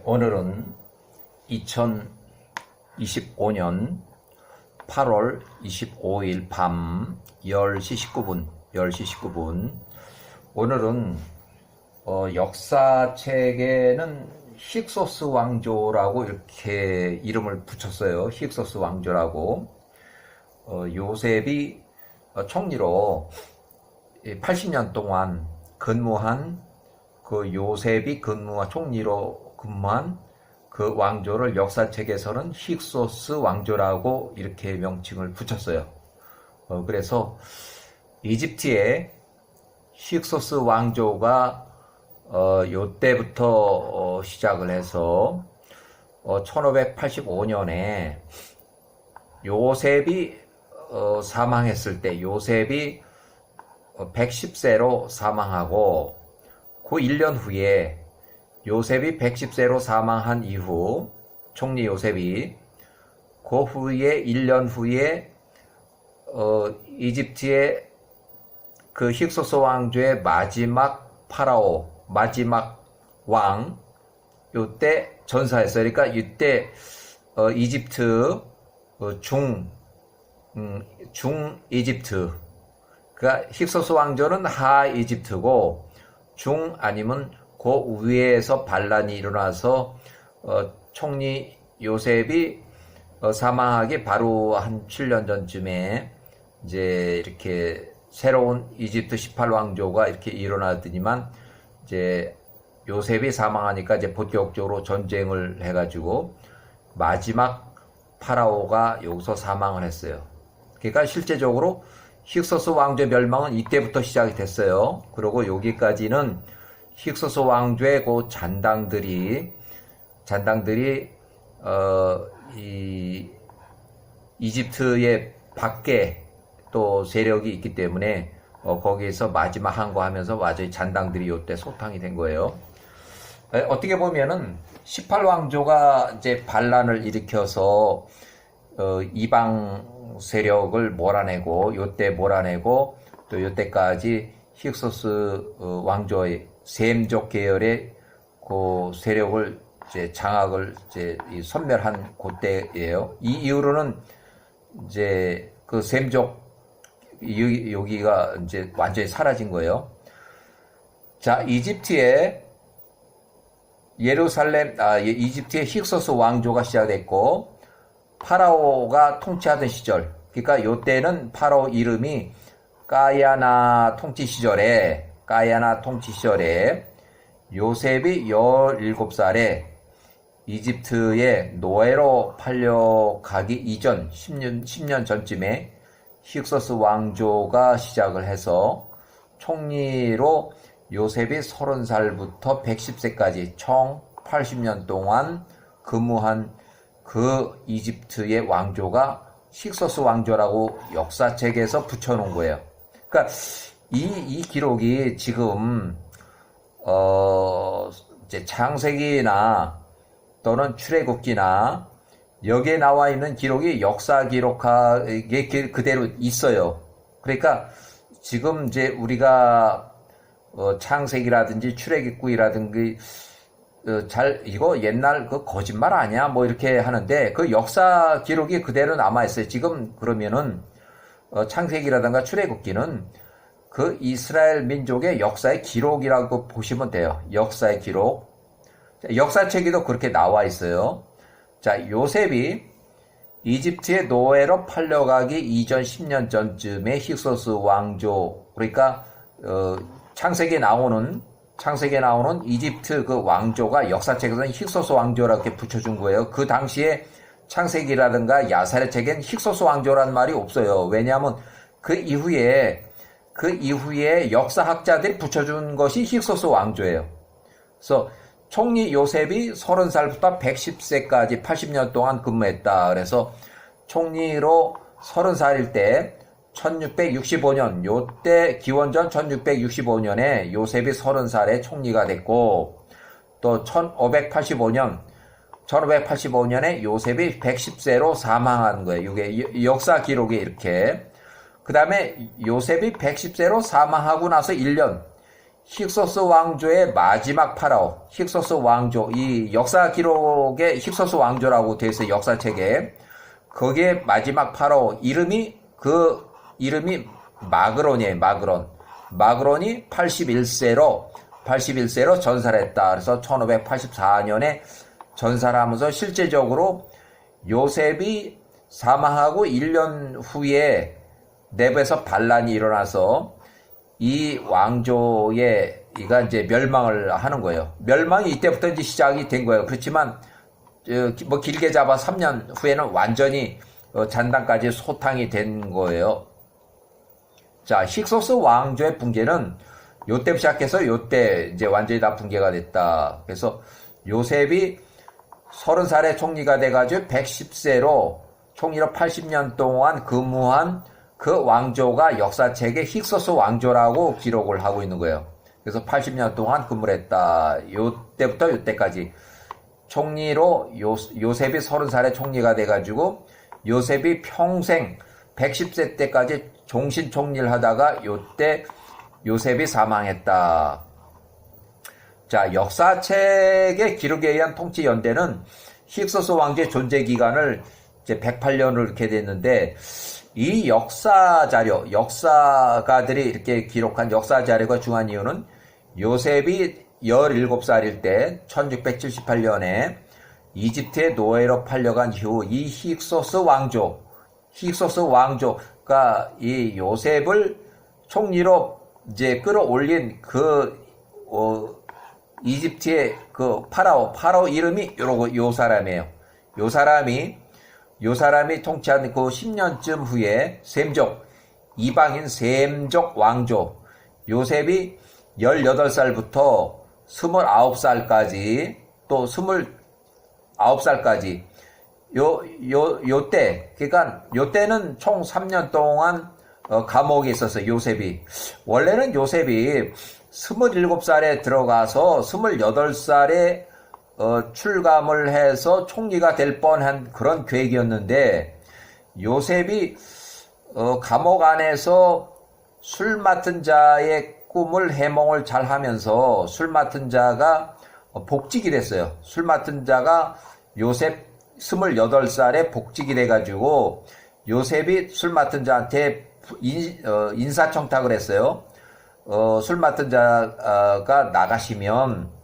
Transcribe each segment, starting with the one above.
오늘은 2025년 8월 25일 밤 10시 19분. 오늘은 역사책에는 힉소스 왕조라고 이렇게 이름을 붙였어요. 힉소스 왕조라고. 요셉이 총리로 80년 동안 근무한 그 요셉이 총리로 근무한 그 왕조를 역사책에서는 힉소스 왕조라고 이렇게 명칭을 붙였어요. 그래서 이집트의 힉소스 왕조가 요때부터 시작을 해서 1585년에 요셉이 사망했을 때, 요셉이 110세로 사망하고 그 1년 후에 요셉이 110세로 사망한 이후, 총리 요셉이 그 후에 1년 후에 이집트의 그 힉소스 왕조의 마지막 파라오, 마지막 왕, 요때 전사했어요. 그러니까 이때 이집트 중 이집트, 그러니까 힉소스 왕조는 하 이집트고 중 아니면 그 위에서 반란이 일어나서 총리 요셉이 사망하기 바로 한 7년 전쯤에 이제 이렇게 새로운 이집트 18왕조가 이렇게 일어나더니만 이제 요셉이 사망하니까 이제 본격적으로 전쟁을 해가지고 마지막 파라오가 여기서 사망을 했어요. 그러니까 실제적으로 힉소스 왕조의 멸망은 이때부터 시작이 됐어요. 그리고 여기까지는 힉소스 왕조의 그 잔당들이 이집트의 밖에 또 세력이 있기 때문에 거기에서 마지막 항거하면서 완전히 잔당들이 요때 소탕이 된 거예요. 어떻게 보면은 18왕조가 이제 반란을 일으켜서 이방 세력을 몰아내고 또 요때까지 힉소스 왕조의 셈족 계열의 그 세력을 이제 장악을 이제 섬멸한 그때예요. 이 이후로는 이제 그 셈족 여기가 이제 완전히 사라진 거예요. 자, 이집트의 이집트의 힉소스 왕조가 시작됐고 파라오가 통치하던 시절, 그러니까 요때는 파라오 이름이 까야나 통치 시절에 요셉이 17살에 이집트의 노예로 팔려가기 이전 10년 전쯤에 힉소스 왕조가 시작을 해서 총리로 요셉이 30살부터 110세까지 총 80년 동안 근무한 그 이집트의 왕조가 힉소스 왕조라고 역사책에서 붙여놓은 거예요. 그러니까 이 기록이 지금 이제 창세기나 또는 출애굽기나 여기에 나와 있는 기록이 역사 기록하게 그대로 있어요. 그러니까 지금 이제 우리가 창세기라든지 출애굽기라든지 이거 옛날 그 거짓말 아니야? 뭐 이렇게 하는데 그 역사 기록이 그대로 남아있어요. 지금 그러면은 창세기라든가 출애굽기는 그 이스라엘 민족의 역사의 기록이라고 보시면 돼요. 역사의 기록. 역사책에도 그렇게 나와 있어요. 자, 요셉이 이집트의 노예로 팔려가기 이전 10년 전쯤에 힉소스 왕조, 그러니까 창세기에 나오는 이집트 그 왕조가 역사책에서는 힉소스 왕조라고 이렇게 붙여준 거예요. 그 당시에 창세기라든가 야사의 책엔 힉소스 왕조라는 말이 없어요. 왜냐하면 그 이후에 역사학자들이 붙여준 것이 힉소스 왕조예요. 그래서 총리 요셉이 30살부터 110세까지 80년 동안 근무했다. 그래서 총리로 30살일 때 1665년, 요때 기원전 1665년에 요셉이 30살에 총리가 됐고, 또 1585년에 요셉이 110세로 사망한 거예요. 이게 역사 기록이 이렇게. 그 다음에 요셉이 110세로 사망하고 나서 1년, 힉소스 왕조의 마지막 파라오, 힉소스 왕조, 이 역사 기록에 힉소스 왕조라고 되어 있어요. 역사책에. 거기에 마지막 파라오 이름이 마그론이에요. 마그론이 81세로 전사를 했다. 그래서 1584년에 전사를 하면서 실제적으로 요셉이 사망하고 1년 후에 내부에서 반란이 일어나서 이 왕조의 이가 이제 멸망을 하는 거예요. 멸망이 이때부터 이제 시작이 된 거예요. 그렇지만 뭐 길게 잡아 3년 후에는 완전히 잔당까지 소탕이 된 거예요. 자, 힉소스 왕조의 붕괴는 요때 시작해서 요때 이제 완전히 다 붕괴가 됐다. 그래서 요셉이 30살에 총리가 돼가지고 110세로 총리로 80년 동안 근무한 그 왕조가 역사책에 힉소스 왕조라고 기록을 하고 있는 거예요. 그래서 80년 동안 근무를 했다. 요때부터 요때까지 총리로 요셉이 30살에 총리가 돼가지고 요셉이 평생 110세 때까지 종신 총리를 하다가 요때 요셉이 사망했다. 자, 역사책의 기록에 의한 통치 연대는 힉소스 왕조의 존재 기간을 이제 108년을 이렇게 됐는데, 이 역사 자료, 역사가들이 이렇게 기록한 역사 자료가 중요한 이유는 요셉이 17살일 때 1678년에 이집트의 노예로 팔려간 이후 이 힉소스 왕조가 이 요셉을 총리로 이제 끌어올린 이집트의 파라오 이름이 요 사람이에요. 요 사람이 통치한 그 10년쯤 후에 이방인 셈족 왕조, 요셉이 18살부터 29살까지, 또 29살까지, 요때는 총 3년 동안 감옥에 있었어요, 요셉이. 원래는 요셉이 27살에 들어가서 28살에 출감을 해서 총리가 될 뻔한 그런 계획이었는데, 요셉이 감옥 안에서 술 맡은 자의 꿈을 해몽을 잘 하면서 술 맡은 자가 복직이 됐어요. 술 맡은 자가 요셉 28살에 복직이 돼가지고 요셉이 술 맡은 자한테 인사청탁을 했어요. 술 맡은 자가 나가시면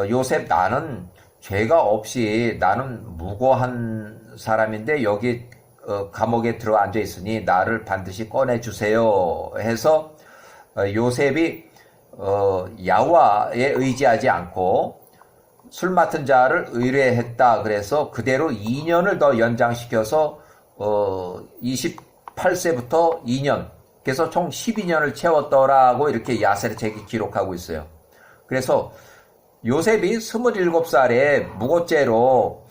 요셉, 나는 죄가 없이 나는 무고한 사람인데 여기 감옥에 들어 앉아 있으니 나를 반드시 꺼내주세요 해서 요셉이 야훼와에 의지하지 않고 술 맡은 자를 의뢰했다. 그래서 그대로 2년을 더 연장시켜서 28세부터 2년, 그래서 총 12년을 채웠더라고 이렇게 야세르책이 기록하고 있어요. 그래서 요셉이 27살에 무고죄로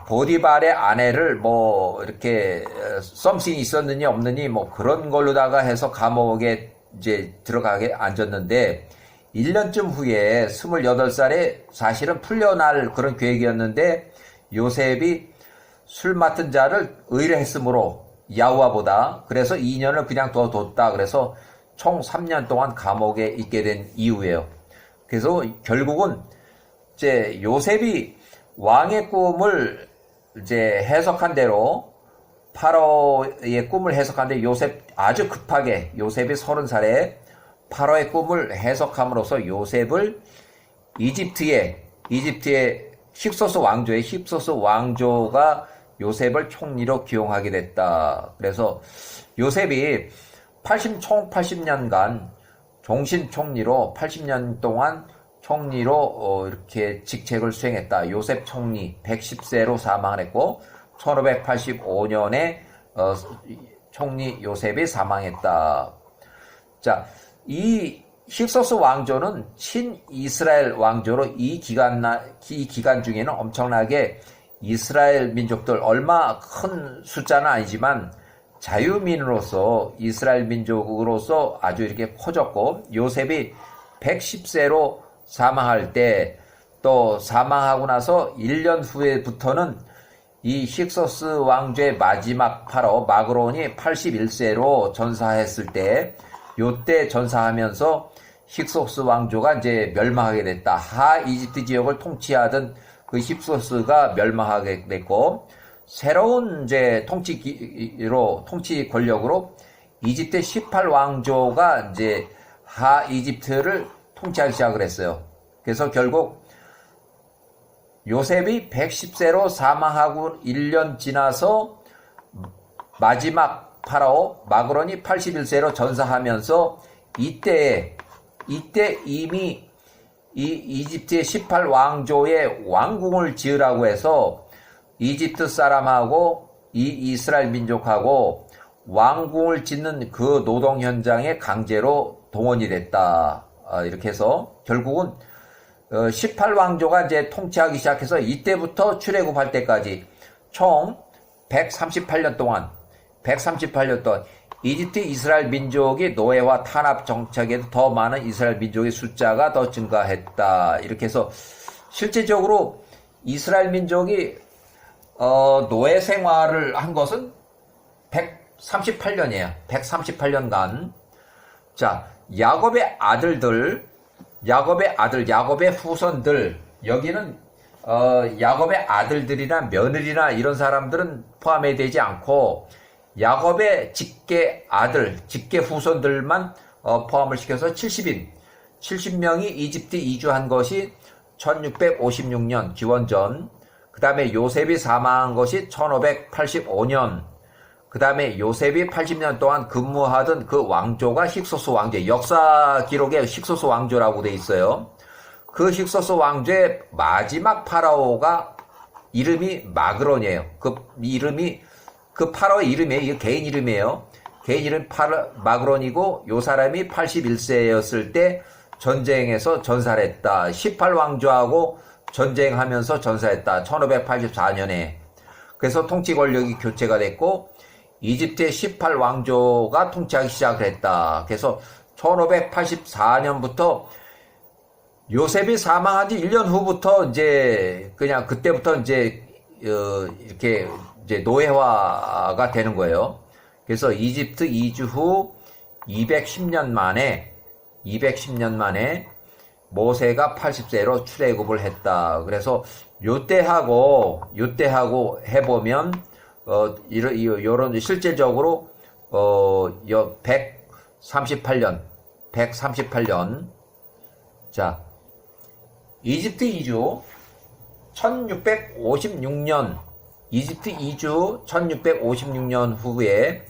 보디발의 아내를 뭐 이렇게 썸씽이 있었느니 없느니 뭐 그런 걸로다가 해서 감옥에 이제 들어가게 앉았는데, 1년쯤 후에 28살에 사실은 풀려날 그런 계획이었는데 요셉이 술 맡은 자를 의뢰했으므로 야훼와보다, 그래서 2년을 그냥 둬뒀다. 그래서 총 3년 동안 감옥에 있게 된 이유예요. 그래서 결국은 이제 요셉이 왕의 꿈을 이제 해석한 대로, 파라오의 꿈을 해석한 대로 아주 급하게 요셉이 30살에 파라오의 꿈을 해석함으로써 요셉을 이집트의 힉소스 왕조가 요셉을 총리로 기용하게 됐다. 그래서 요셉이 총 80년간 종신 총리로 80년 동안 총리로 이렇게 직책을 수행했다. 요셉 총리 110세로 사망을 했고 1585년에 총리 요셉이 사망했다. 자, 이 힉소스 왕조는 친이스라엘 왕조로 이 기간 중에는 엄청나게 이스라엘 민족들, 얼마 큰 숫자는 아니지만 자유민으로서 이스라엘 민족으로서 아주 이렇게 커졌고, 요셉이 110세로 사망할 때, 또 사망하고 나서 1년 후에부터는 이 힉소스 왕조의 마지막 파라오 마그론이 81세로 전사했을 때, 요때 전사하면서 힉소스 왕조가 이제 멸망하게 됐다. 하 이집트 지역을 통치하던 그 힉소스가 멸망하게 됐고, 새로운 이제 통치 권력으로 이집트 18왕조가 이제 하 이집트를 통치하기 시작을 했어요. 그래서 결국 요셉이 110세로 사망하고 1년 지나서 마지막 파라오 마그론이 81세로 전사하면서 이때 이미 이 이집트의 18왕조의 왕궁을 지으라고 해서 이집트 사람하고 이 이스라엘 민족하고 왕궁을 짓는 그 노동 현장에 강제로 동원이 됐다. 이렇게 해서 결국은 18왕조가 이제 통치하기 시작해서 이때부터 출애굽할 때까지 총 138년 동안 이집트 이스라엘 민족이 노예와 탄압 정착에도 더 많은 이스라엘 민족의 숫자가 더 증가했다. 이렇게 해서 실제적으로 이스라엘 민족이 노예 생활을 한 것은 138년이에요. 138년간. 자, 야곱의 후손들, 여기는 야곱의 아들들이나 며느리나 이런 사람들은 포함이 되지 않고 야곱의 직계 후손들만 포함을 시켜서 70명이 이집트 이주한 것이 1656년 기원전, 그 다음에 요셉이 사망한 것이 1585년, 그 다음에 요셉이 80년 동안 근무하던 그 왕조가 힉소스 왕조, 역사 기록에 힉소스 왕조라고 돼 있어요. 그 힉소스 왕조의 마지막 파라오가 이름이 마그론이에요. 그 파라오의 이름이에요. 이게 개인 이름이에요. 개인 이름 마그론이고, 요 사람이 81세였을 때 전쟁에서 전사를 했다. 18왕조하고 전쟁하면서 전사했다. 1584년에. 그래서 통치 권력이 교체가 됐고, 이집트의 18왕조가 통치하기 시작을 했다. 그래서 1584년부터 요셉이 사망한 지 1년 후부터 이제 그냥 그때부터 이제 이렇게 이제 노예화가 되는 거예요. 그래서 이집트 이주 후 210년 만에 모세가 80세로 출애굽을 했다. 그래서 요때하고 해보면 이런 실질적으로 138년. 자, 이집트 이주 1656년 후에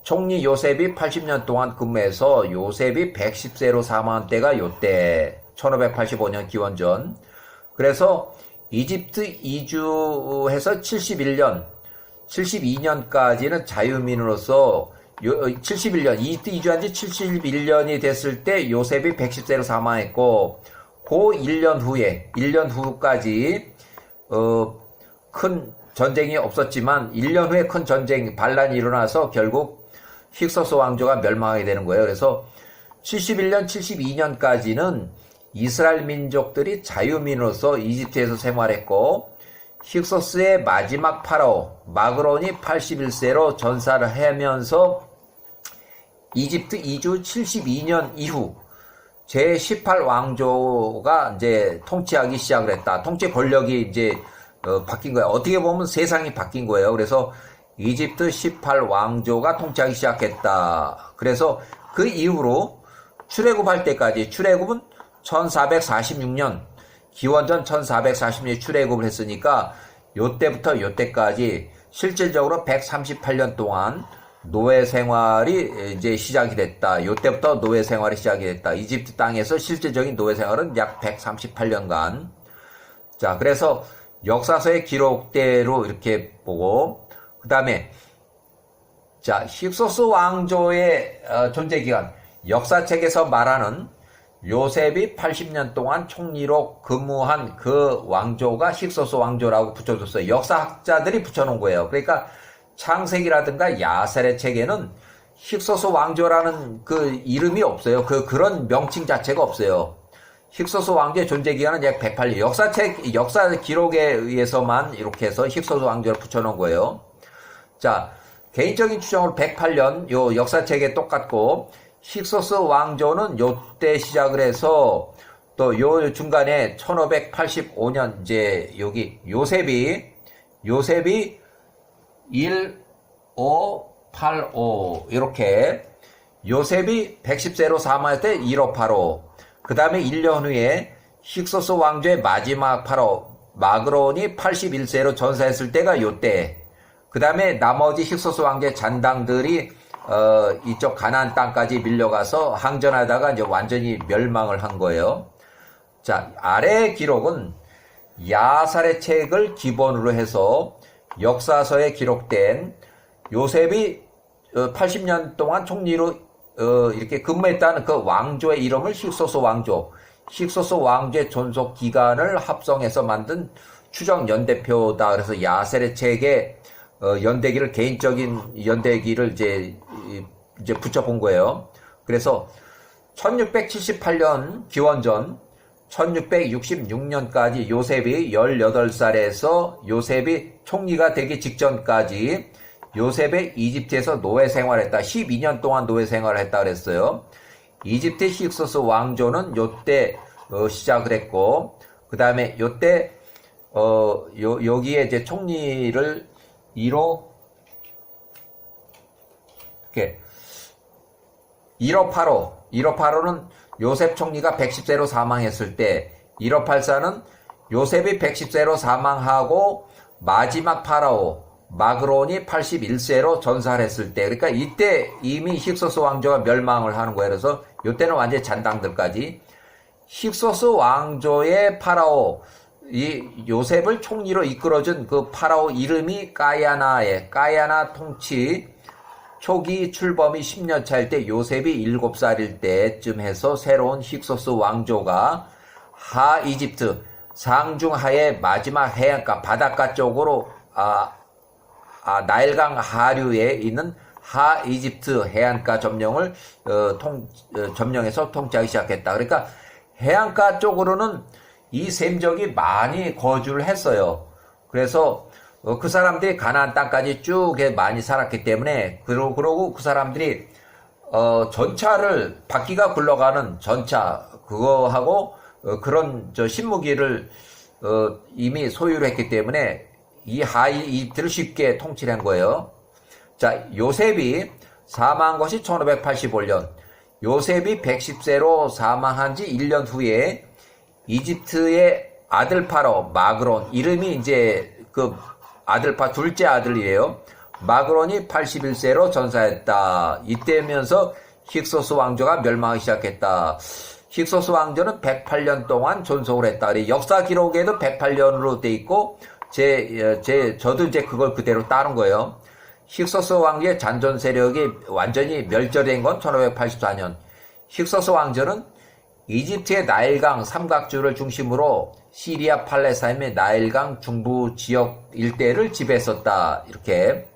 총리 요셉이 80년 동안 근무해서 요셉이 110세로 사망한 때가 요때 1585년 기원전. 그래서 이집트 이주해서 72년까지는 자유민으로서 71년, 이집트 이주한 지 71년이 됐을 때 요셉이 110세로 사망했고, 그 1년 후까지 큰 전쟁이 없었지만 1년 후에 큰 반란이 일어나서 결국 힉소스 왕조가 멸망하게 되는 거예요. 그래서 71년, 72년까지는 이스라엘 민족들이 자유민으로서 이집트에서 생활했고, 힉소스의 마지막 파라오 마그론이 81세로 전사를 하면서 이집트 이주 72년 이후 제18왕조가 이제 통치하기 시작을 했다. 통치 권력이 이제 바뀐 거예요. 어떻게 보면 세상이 바뀐 거예요. 그래서 이집트 18왕조가 통치하기 시작했다. 그래서 그 이후로 출애굽할 때까지, 출애굽은 1446년 기원전 1440년에 출애굽을 했으니까 요때부터 요때까지 실질적으로 138년 동안 노예 생활이 이제 시작이 됐다. 요때부터 노예 생활이 시작이 됐다. 이집트 땅에서 실질적인 노예 생활은 약 138년간. 자, 그래서 역사서의 기록대로 이렇게 보고, 그 다음에 자, 힉소스 왕조의 존재 기간, 역사책에서 말하는 요셉이 80년 동안 총리로 근무한 그 왕조가 힉소스 왕조라고 붙여줬어요. 역사학자들이 붙여놓은 거예요. 그러니까 창세기라든가 야셀의 책에는 힉소스 왕조라는 그 이름이 없어요. 그런 명칭 자체가 없어요. 힉소스 왕조의 존재 기간은 약 108년. 역사 기록에 의해서만 이렇게 해서 힉소스 왕조를 붙여놓은 거예요. 자, 개인적인 추정으로 108년, 요 역사책에 똑같고, 힉소스 왕조는 요때 시작을 해서 또 요 중간에 1585년 이제 여기 요셉이 1585 이렇게 요셉이 110세로 사망할 때 1585. 그 다음에 1년 후에 힉소스 왕조의 마지막 파라오 마그론이 81세로 전사했을 때가 요때. 그 다음에 나머지 힉소스 왕조의 잔당들이 이쪽 가나안 땅까지 밀려가서 항전하다가 이제 완전히 멸망을 한 거예요. 자, 아래 기록은 야살의 책을 기본으로 해서 역사서에 기록된 요셉이 80년 동안 총리로 이렇게 근무했다는 그 왕조의 이름을 힉소스 왕조의 존속 기간을 합성해서 만든 추정 연대표다. 그래서 야셀의 책에 연대기를 개인적인 연대기를 이제 붙여본 거예요. 그래서 1678년 기원전 1666년까지 요셉이 18살에서 요셉이 총리가 되기 직전까지 요셉의 이집트에서 노예 생활했다. 12년 동안 노예 생활을 했다 그랬어요. 이집트 힉소스 왕조는 요때 시작을 했고, 그 다음에 요때 여기에 이제 총리를 1585는 요셉 총리가 110세로 사망했을 때, 1584는 요셉이 110세로 사망하고 마지막 파라오 마그론이 81세로 전사를 했을 때, 그러니까 이때 이미 힉소스 왕조가 멸망을 하는 거예요. 그래서 이때는 완전히 잔당들까지. 힉소스 왕조의 파라오, 이 요셉을 총리로 이끌어준 그 파라오 이름이 까야나 통치 초기 출범이 10년 차일 때 요셉이 7살일 때쯤 해서 새로운 힉소스 왕조가 하이집트 상중하의 마지막 해안가 바닷가 쪽으로 나일강 하류에 있는 하이집트 해안가 점령을 점령해서 통치하기 시작했다. 그러니까 해안가 쪽으로는 이 셈족이 많이 거주를 했어요. 그래서 그 사람들이 가나안 땅까지 쭉 많이 살았기 때문에 그러고 그 사람들이 전차를 바퀴가 굴러가는 전차 그거하고 그런 신무기를 이미 소유를 했기 때문에 이 하이집트를 쉽게 통치를 한 거예요. 자, 요셉이 사망한 것이 1585년. 요셉이 110세로 사망한 지 1년 후에 이집트의 아들 파라오 마그론, 이름이 이제 그 둘째 아들이에요. 마그론이 81세로 전사했다. 이때면서 힉소스 왕조가 멸망하기 시작했다. 힉소스 왕조는 108년 동안 존속을 했다. 역사 기록에도 108년으로 돼 있고, 저도 이제 그걸 그대로 따른 거예요. 힉소스 왕조의 잔존 세력이 완전히 멸절된 건 1584년. 힉소스 왕조는 이집트의 나일강 삼각주를 중심으로 시리아 팔레스타인의 나일강 중부 지역 일대를 지배했었다. 이렇게.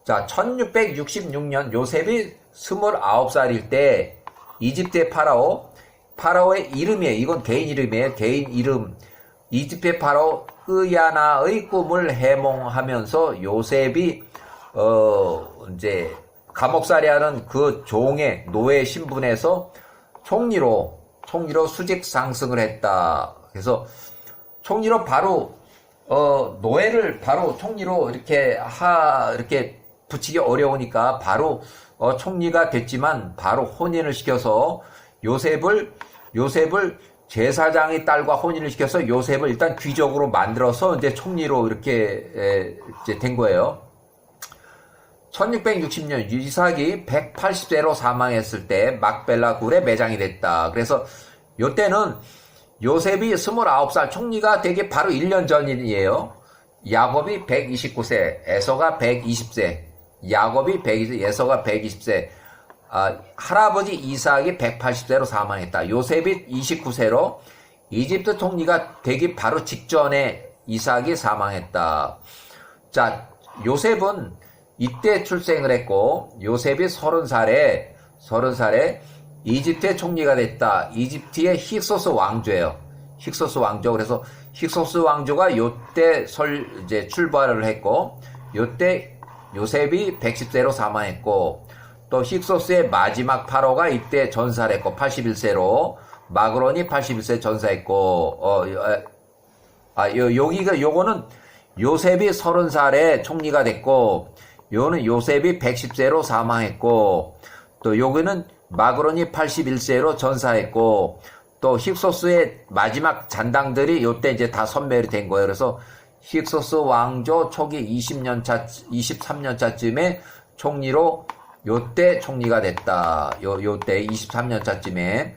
자, 1666년 요셉이 29살일 때 이집트의 파라오의 이름이에요. 이건 개인 이름이에요. 개인 이름. 이집트의 파라오 끄야나의 꿈을 해몽하면서 요셉이 이제 감옥살이하는 그 종의 노예 신분에서 총리로 수직 상승을 했다. 그래서 총리로 바로 노예를 바로 총리로 이렇게 붙이기 어려우니까 바로 총리가 됐지만 바로 혼인을 시켜서 요셉을 제사장의 딸과 혼인을 시켜서 요셉을 일단 귀족으로 만들어서 이제 총리로 이렇게 이제 된 거예요. 1660년 이삭이 180세로 사망했을 때 막벨라 굴에 매장이 됐다. 그래서 요때는 요셉이 29살 총리가 되기 바로 1년 전이에요. 야곱이 129세, 에서가 120세, 에서가 120세, 할아버지 이삭이 180세로 사망했다. 요셉이 29세로 이집트 총리가 되기 바로 직전에 이삭이 사망했다. 자, 요셉은 이때 출생을 했고 요셉이 30살에 이집트의 총리가 됐다. 이집트의 힉소스 왕조예요. 힉소스 왕조. 그래서 힉소스 왕조가 요때 이제 출발을 했고 요때 요셉이 110세로 사망했고 또 힉소스의 마지막 파라오가 이때 전사를 했고 81세로 마그론이 81세 전사했고 요거는 요셉이 30살에 총리가 됐고 요는 요셉이 110세로 사망했고 또 여기는 마그론이 81세로 전사했고 또 힉소스의 마지막 잔당들이 요때 이제 다 선멸이 된 거예요. 그래서 힉소스 왕조 초기 23년차쯤에 총리로 요때 총리가 됐다. 요때 23년차쯤에.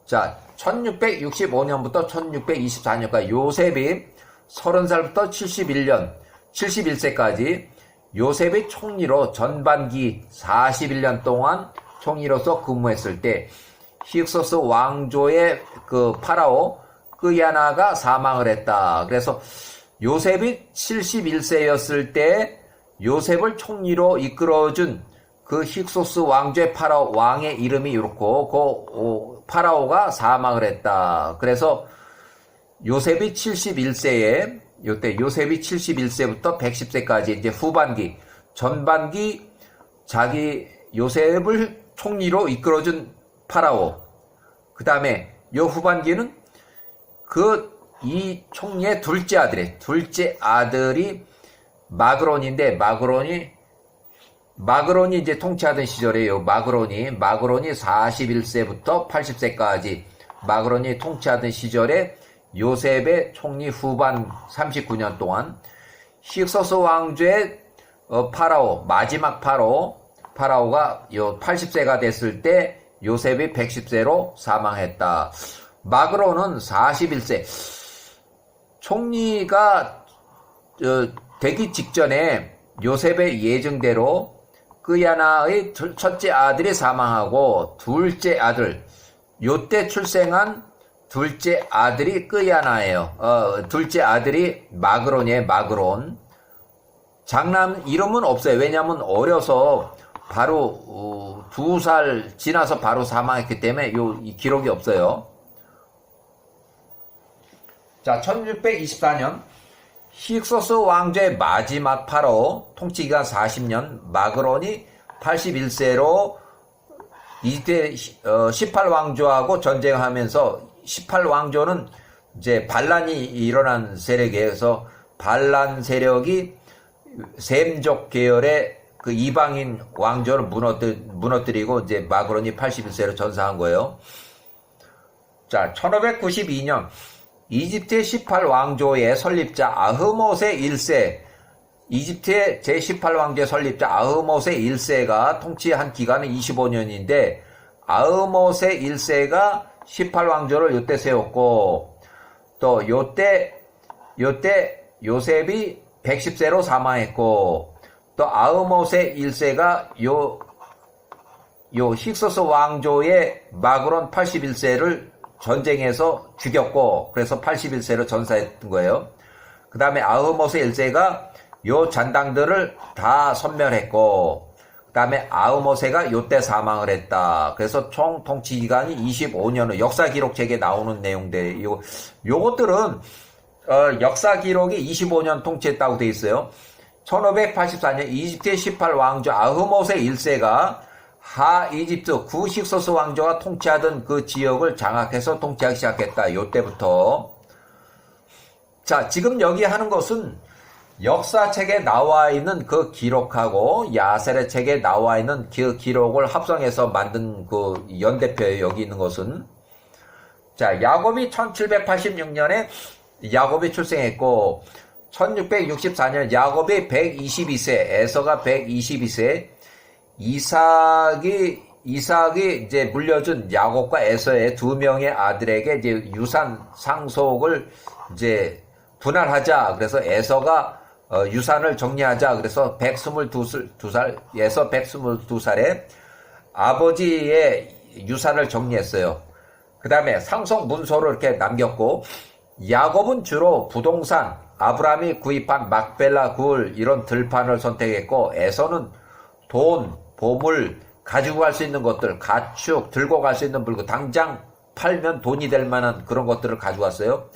자, 1665년부터 1624년까지 요셉이 30살부터 71세까지 요셉이 총리로 전반기 41년 동안 총리로서 근무했을 때 힉소스 왕조의 그 파라오 끄야나가 사망을 했다. 그래서 요셉이 71세였을 때 요셉을 총리로 이끌어준 그 힉소스 왕조의 파라오 왕의 이름이 이렇고 그 파라오가 사망을 했다. 그래서 요셉이 71세에 요때 요셉이 71세부터 110세까지 이제 후반기 전반기 자기 요셉을 총리로 이끌어준 파라오. 그 다음에 요 후반기는 이 총리의 둘째 아들이 마그론인데 마그론이 이제 통치하던 시절에요. 마그론이 41세부터 80세까지 마그론이 통치하던 시절에 요셉의 총리 후반 39년 동안 힉소스 왕조의 파라오 마지막 파라오가 요 80세가 됐을 때 요셉이 110세로 사망했다. 마그론은 41세 총리가 되기 직전에 요셉의 예정대로 끄야나의 첫째 아들이 사망하고 둘째 아들 요때 출생한 둘째 아들이 끄야나예요. 둘째 아들이 마그론이에요. 마그론. 장남 이름은 없어요. 왜냐하면 어려서 바로 2살 지나서 바로 사망했기 때문에 이 기록이 없어요. 자, 1624년 힉소스 왕조의 마지막 파라오 통치기간 40년 마그론이 81세로 이때 18왕조하고 전쟁하면서 18왕조는 이제 반란이 일어난 세력에서 반란 세력이 셈족 계열의 그 이방인 왕조를 무너뜨리고 이제 마그론이 81세로 전사한 거예요. 자, 1592년 이집트의 18왕조의 설립자 아흐모세 1세 이집트의 제18왕조의 설립자 아흐모세 1세가 통치한 기간은 25년인데 아흐모세 1세가 18왕조를 요때 세웠고 또 요때 요셉이 110세로 사망했고 또 아흐모세 1세가 요 힉소스 왕조의 마그론 81세를 전쟁에서 죽였고 그래서 81세로 전사했던 거예요. 그 다음에 아흐모세 1세가 요 잔당들을 다 선멸했고 그 다음에 아흐모세가 요때 사망을 했다. 그래서 총 통치 기간이 25년을 역사 기록책에 나오는 내용들 요것들은 역사 기록이 25년 통치했다고 돼 있어요. 1584년 이집트의 18왕조 아흐모세 1세가 하이집트 구 힉소스 왕조가 통치하던 그 지역을 장악해서 통치하기 시작했다. 요때부터. 자, 지금 여기 하는 것은 역사책에 나와 있는 그 기록하고 야셀의 책에 나와 있는 그 기록을 합성해서 만든 그 연대표예요. 여기 있는 것은. 자, 야곱이 1786년에 야곱이 출생했고 1664년 야곱이 122세, 에서가 122세, 이삭이 이제 물려준 야곱과 에서의 두 명의 아들에게 이제 유산 상속을 이제 분할하자. 그래서 에서가 유산을 정리하자. 그래서 122살에서 122살에 아버지의 유산을 정리했어요. 그 다음에 상속 문서를 이렇게 남겼고 야곱은 주로 부동산, 아브라함이 구입한 막벨라 굴 이런 들판을 선택했고 에서는 돈, 보물, 가지고 갈 수 있는 것들, 가축, 들고 갈 수 있는 물건, 당장 팔면 돈이 될 만한 그런 것들을 가져갔어요.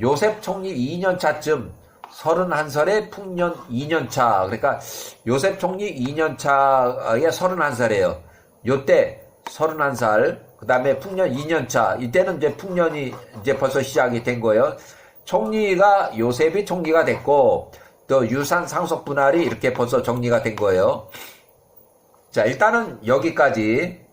요셉 총리 2년 차쯤 31살에 풍년 2년차. 그러니까 요셉 총리 2년차에 31살이에요. 요때 31살, 그 다음에 풍년 2년차. 이때는 이제 풍년이 이제 벌써 시작이 된 거예요. 총리가, 요셉이 총리가 됐고, 또 유산 상속 분할이 이렇게 벌써 정리가 된 거예요. 자, 일단은 여기까지